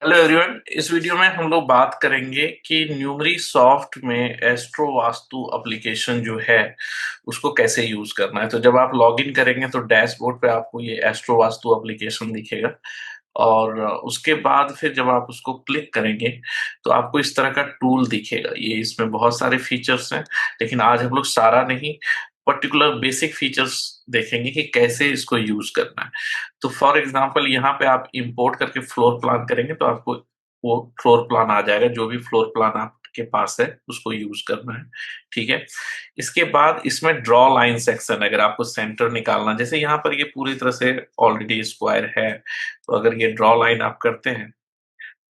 Hello everyone. इस video में हम लोग बात करेंगे कि न्यूमरी सॉफ्ट में एस्ट्रो वास्तु एप्लीकेशन जो है उसको कैसे यूज करना है। तो जब आप लॉगिन करेंगे तो डैशबोर्ड पे आपको ये एस्ट्रो वास्तु एप्लीकेशन दिखेगा और उसके बाद फिर जब आप उसको क्लिक करेंगे तो आपको इस तरह का टूल दिखेगा। ये इसमें बहुत सारे फीचर्स हैं, लेकिन आज हम लोग सारा नहीं, पर्टिकुलर बेसिक फीचर्स देखेंगे कि कैसे इसको यूज करना है। तो फॉर एग्जांपल यहाँ पे आप इंपोर्ट करके फ्लोर प्लान करेंगे तो आपको वो फ्लोर प्लान आ जाएगा। जो भी फ्लोर प्लान आपके पास है उसको यूज करना है, ठीक है। इसके बाद इसमें ड्रॉ लाइन सेक्शन, अगर आपको सेंटर निकालना, जैसे यहाँ पर ये पूरी तरह से ऑलरेडी स्क्वायर है, तो अगर ये ड्रॉ लाइन आप करते हैं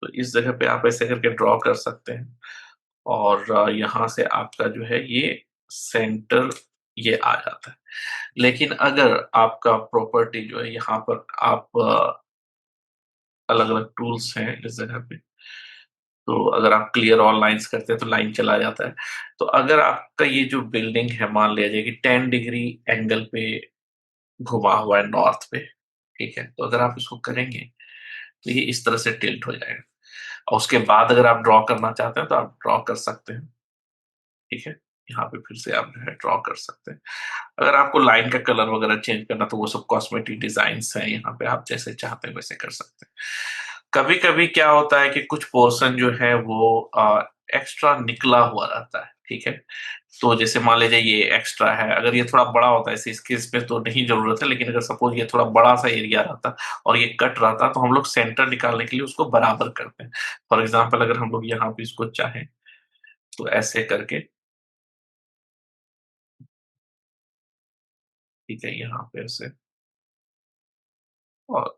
तो इस जगह पे आप ऐसे करके ड्रॉ कर सकते हैं और यहाँ से आपका जो है ये सेंटर ये आ जाता है। लेकिन अगर आपका प्रॉपर्टी जो है यहाँ पर आप अलग-अलग टूल्स हैं इस जगह पे, तो अगर आप क्लियर ऑल लाइन्स करते हैं तो लाइन चला जाता है। तो अगर आपका ये जो बिल्डिंग है मान लिया जाए कि 10 डिग्री एंगल पे घुमा हुआ है नॉर्थ पे, ठीक है? तो अगर आप इसको करेंगे तो ये इस तरह से टिल्ट हो जाएगा और उसके बाद अगर आप ड्रॉ करना चाहते हैं तो आप ड्रॉ कर सकते हैं, ठीक है? यहाँ पे फिर से आप जो है ड्रॉ कर सकते हैं। अगर आपको लाइन का कलर वगैरह चेंज करना तो वो सब कॉस्मेटिक डिजाइन्स हैं, यहाँ पे आप जैसे चाहते हैं वैसे कर सकते हैं। कभी-कभी क्या होता है कि कुछ पोर्शन जो है वो एक्स्ट्रा निकला हुआ रहता है, ठीक है? तो जैसे मान लीजिए ये एक्स्ट्रा है, अगर ये थोड़ा बड़ा होता है ऐसे इस केस में तो नहीं ज़रूरत है, लेकिन अगर सपोज़ ये थोड़ा बड़ा-सा एरिया रहता और ये कट रहता तो हम लोग सेंटर निकालने के लिए उसको बराबर करते हैं। फॉर एग्ज़ाम्पल अगर हम लोग यहाँ पे इसको चाहें तो ऐसे करके, ठीक है, यहाँ पे ऐसे और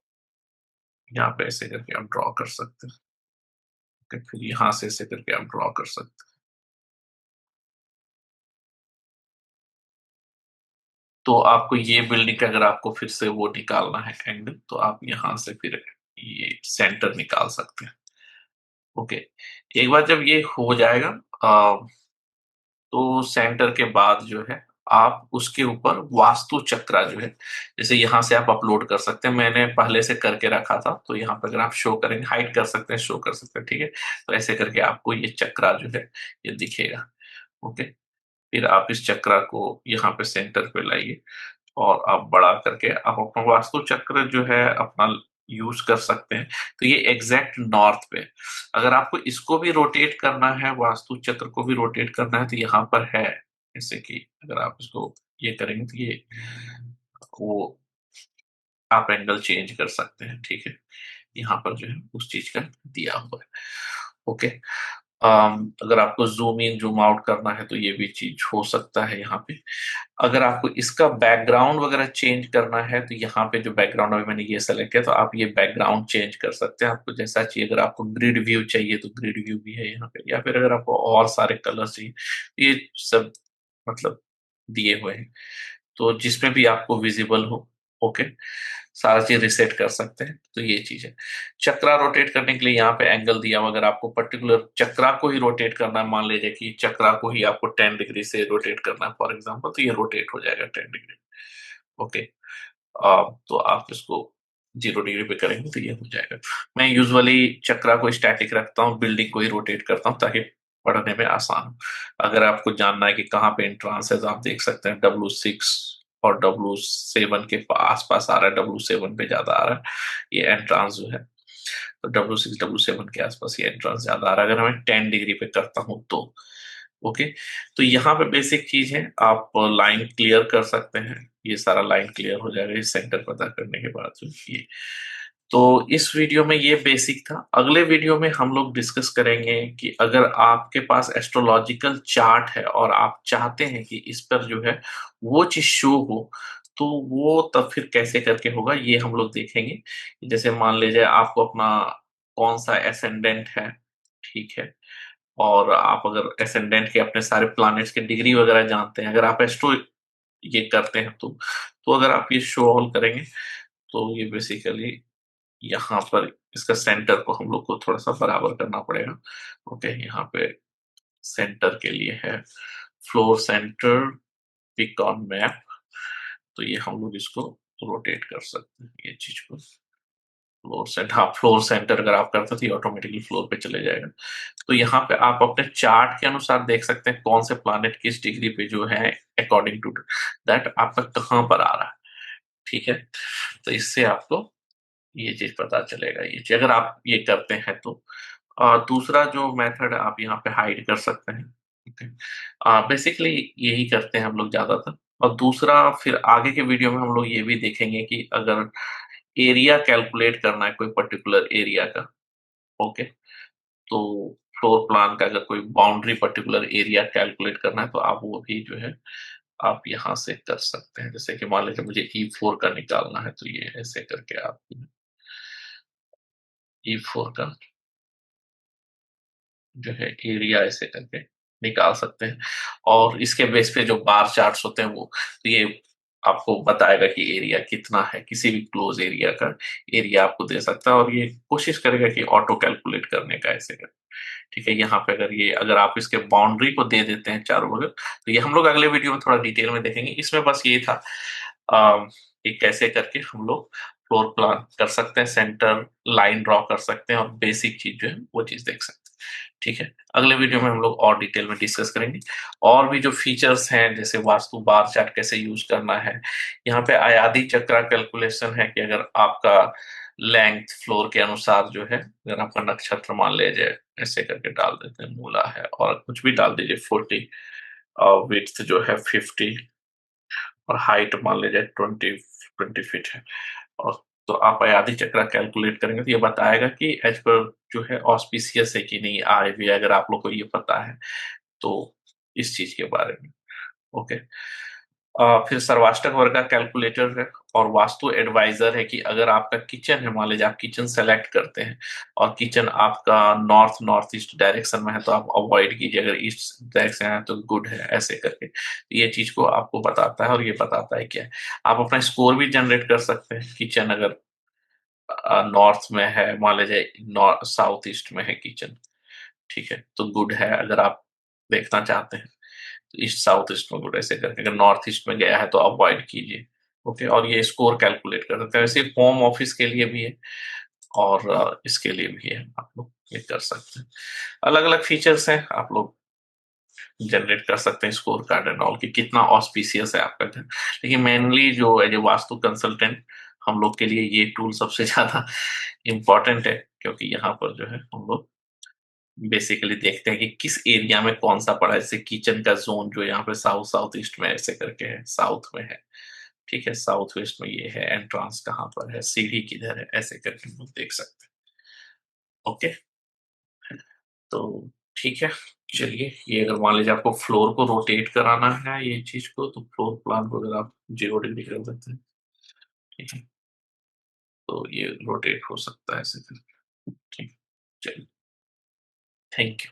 यहाँ पे ऐसे करके आप ड्रॉ कर सकते हैं। फिर यहाँ से ऐसे करके आप ड्रॉ कर सकते हैं। तो आपको ये बिल्डिंग का अगर आपको फिर से वो निकालना है एंगल, तो आप यहाँ से फिर ये सेंटर निकाल सकते हैं। ओके, एक बार जब ये हो जाएगा तो सेंटर के बाद जो है आप उसके ऊपर वास्तु चक्रा जो है, जैसे यहाँ से आप अपलोड कर सकते हैं। मैंने पहले से करके रखा था, तो यहाँ पे अगर आप शो करेंगे, हाइड कर सकते हैं, शो कर सकते हैं, ठीक है? तो ऐसे करके आपको ये चक्रा जो है ये दिखेगा। ओके, फिर आप इस चक्रा को यहाँ पे सेंटर पे लाइए और आप बड़ा करके आप अपना वास्तु चक्र जो है अपना यूज कर सकते हैं। तो ये एग्जैक्ट नॉर्थ पे, अगर आपको इसको भी रोटेट करना है, वास्तु चक्र को भी रोटेट करना है, तो यहाँ पर है। जैसे कि अगर आप इसको ये करेंगे तो ये वो आप एंगल चेंज कर सकते हैं, ठीक है? यहाँ पर जो है उस चीज का दिया हुआ है। ओके, अगर आपको ज़ूम इन, ज़ूम आउट करना है तो ये भी चीज़ हो सकता है यहाँ पे। अगर आपको इसका बैकग्राउंड वगैरह चेंज करना है तो यहाँ पे जो बैकग्राउंड अभी मैंने ये सेलेक्ट किया तो आप ये बैकग्राउंड चेंज कर सकते हैं, आपको जैसा चाहिए। अगर आपको ग्रिड व्यू चाहिए तो ग्रिड व्यू भी है यहाँ पे, या फिर अगर आपको और सारे कलर्स चाहिए, ये सब मतलब दिए हुए हैं। तो जिसमें भी आपको विजिबल हो, ओके, सारा चीज़ रीसेट कर सकते हैं, तो ये चीज़ है। चक्रा रोटेट करने के लिए यहाँ पे एंगल दिया हुआ, अगर आपको पर्टिकुलर चक्रा को ही रोटेट करना है, मान लीजिए कि चक्रा को ही आपको 10 डिग्री से रोटेट करना है फॉर एग्जांपल, तो ये रोटेट हो जाएगा 10 डिग्री। ओके, तो आप इसको 0 डिग्री पे करेंगे तो ये हो जाएगा। मैं यूजुअली चक्रा को स्टैटिक रखता हूँ, बिल्डिंग को ही रोटेट करता हूँ ताकि पढ़ने में आसान हो। अगर आपको जानना है कि कहाँ पे एंट्रेंस है तो आप देख सकते हैं W6 और W7 के आस-पास आ रहा है, W7 पे ज़्यादा आ रहा है ये एंट्रेंस जो है। तो W6, W7 के आस-पास ये एंट्रेंस ज़्यादा आ रहा है अगर मैं 10 डिग्री पे करता हूँ तो। ओके, तो यहाँ पे बेसिक चीज़ है, आप लाइन क्लियर कर सकते हैं। ये सारा लाइन क्लियर हो जाएगा इस सेंटर पता करने के बाद जो ये। तो इस वीडियो में ये बेसिक था। अगले वीडियो में हम लोग डिस्कस करेंगे कि अगर आपके पास एस्ट्रोलॉजिकल चार्ट है और आप चाहते हैं कि इस पर जो है वो चीज़ शो हो, तो वो तब फिर कैसे करके होगा ये हम लोग देखेंगे। जैसे मान लीजिए आपको अपना कौन-सा एसेंडेंट है, ठीक है? और आप अगर एसेंडेंट के अपने सारे प्लैनेट्स के डिग्री वगैरह जानते हैं, अगर आप एस्ट्रो ये करते हैं तो अगर आप ये शो ऑल करेंगे, तो ये बेसिकली यहाँ पर इसका सेंटर को हम लोग को थोड़ा-सा बराबर करना पड़ेगा। ओके, यहाँ पे सेंटर के लिए है floor centre pick on map, तो ये हम लोग इसको रोटेट कर सकते हैं ये चीज़ को। फ्लोर सेंटर अगर आप करते हो तो ये ऑटोमेटिकली फ्लोर पे चले जाएगा। तो यहाँ पे आप अपने चार्ट के अनुसार देख सकते हैं कौन से प्लैनेट किस डिग्री पे जो है अकॉर्डिंग टू दैट आपका कहाँ पर आ रहा है, ठीक है? तो इससे आपको ये चीज़ पता चलेगा ये चीज़ अगर आप ये करते हैं तो। दूसरा जो मेथड आप यहाँ पे हाइड कर सकते हैं, ओके? बेसिकली यही करते हैं हम लोग ज़्यादातर और दूसरा फिर आगे के वीडियो में हम लोग ये भी देखेंगे कि अगर एरिया कैलकुलेट करना है कोई पर्टिकुलर एरिया का, ओके? तो फ्लोर प्लान का अगर कोई बाउंड्री पर्टिकुलर एरिया कैलकुलेट करना है तो आप वो भी जो है आप यहाँ से कर सकते हैं। जैसे कि मान लीजिए मुझे E4 का निकालना है तो ये ऐसे करके आप E4 का जो है एरिया ऐसे करके निकाल सकते हैं और इसके बेस पे जो बार चार्ट्स होते हैं वो तो ये आपको बताएगा कि एरिया कितना है, किसी भी क्लोज़ एरिया का एरिया आपको दे सकता है और ये कोशिश करेगा कि ऑटो कैलकुलेट करने का ऐसे कर ठीक है? यहाँ पे अगर आप इसके बाउंड्री को दे देते हैं चारों बगल, तो ये हम लोग अगले वीडियो में थोड़ा डिटेल में देखेंगे। इसमें बस ये था कि कैसे करके हम लोग फ्लोर प्लान कर सकते हैं, सेंटर लाइन ड्रॉ कर सकते हैं और बेसिक चीज़ जो है वो चीज़ देख सकते हैं। ठीक है? अगले वीडियो में हम लोग और डिटेल में डिस्कस करेंगे और भी जो फीचर्स हैं जैसे वास्तु बार चार्ट कैसे यूज़ करना है। यहाँ पे अयादी चक्रा कैलकुलेशन है कि अगर आपका लेंथ फ्लोर के अनुसार जो है, अगर आपका नक्षत्र मान लीजिए ऐसे करके डाल देते हैं मूला है और कुछ भी डाल दीजिए 40 विड्थ जो है 50 और हाइट मान लीजिए 20 फीट है और तो आप अयादी चक्रा कैलकुलेट करेंगे तो ये बताएगा कि एज़ पर जो है ऑस्पिशियस है कि नहीं आरवी अगर आप लोग को ये पता है, तो इस चीज़ के बारे में, ओके। फिर सर्वाष्टक वर्ग का कैलकुलेटर है और वास्तु एडवाइज़र है कि अगर आपका किचन है, मान लीजिए आप किचन सेलेक्ट करते हैं और किचन आपका नॉर्थ ईस्ट डायरेक्शन में है तो आप अवॉइड कीजिए, अगर ईस्ट डायरेक्शन है तो गुड है, ऐसे करके। ये चीज़ को आपको बताता है और ये बताता है क्या है। आप अपना स्कोर भी जनरेट कर सकते हैं, किचन अगर नॉर्थ में है, मान लीजिए साउथ ईस्ट में है किचन, ठीक है? तो गुड है अगर आप देखना चाहते हैं। ईस्ट साउथ ईस्ट में गुड ऐसे करके अगर नॉर्थ ईस्ट में गया है तो अवॉइड कीजिए, ओके? और ये स्कोर कैलकुलेट कर सकते हैं। वैसे होम ऑफिस के लिए भी है और इसके लिए भी है, आप लोग ये कर सकते हैं। अलग-अलग फीचर्स हैं, आप लोग जनरेट कर सकते हैं स्कोर कार्ड एंड ऑल कि कितना ऑस्पिशियस है आपका घर। लेकिन मेनली जो एज ए वास्तु कंसल्टेंट हम लोग के लिए ये टूल सबसे ज़्यादा इम्पोर्टेंट है क्योंकि यहाँ पर जो है हम लोग बेसिकली देखते हैं कि किस एरिया में कौन-सा पड़ा है। जैसे किचन का ज़ोन जो यहाँ पे साउथ साउथ ईस्ट में ऐसे करके है, साउथ में है, ठीक है? साउथ वेस्ट में ये है, एंट्रेंस कहाँ पर है, सीढ़ी किधर है, ऐसे करके हम लोग देख सकते हैं। ओके? तो ठीक है, चलिए ये अगर मान लीजिए आपको फ्लोर को रोटेट कराना है ये चीज़ को तो फ्लोर प्लान को अगर आप 0 डिग्री कर देते हैं, ठीक है? तो ये रोटेट हो सकता है ऐसे करके, ठीक है? चलिए, थैंक यू।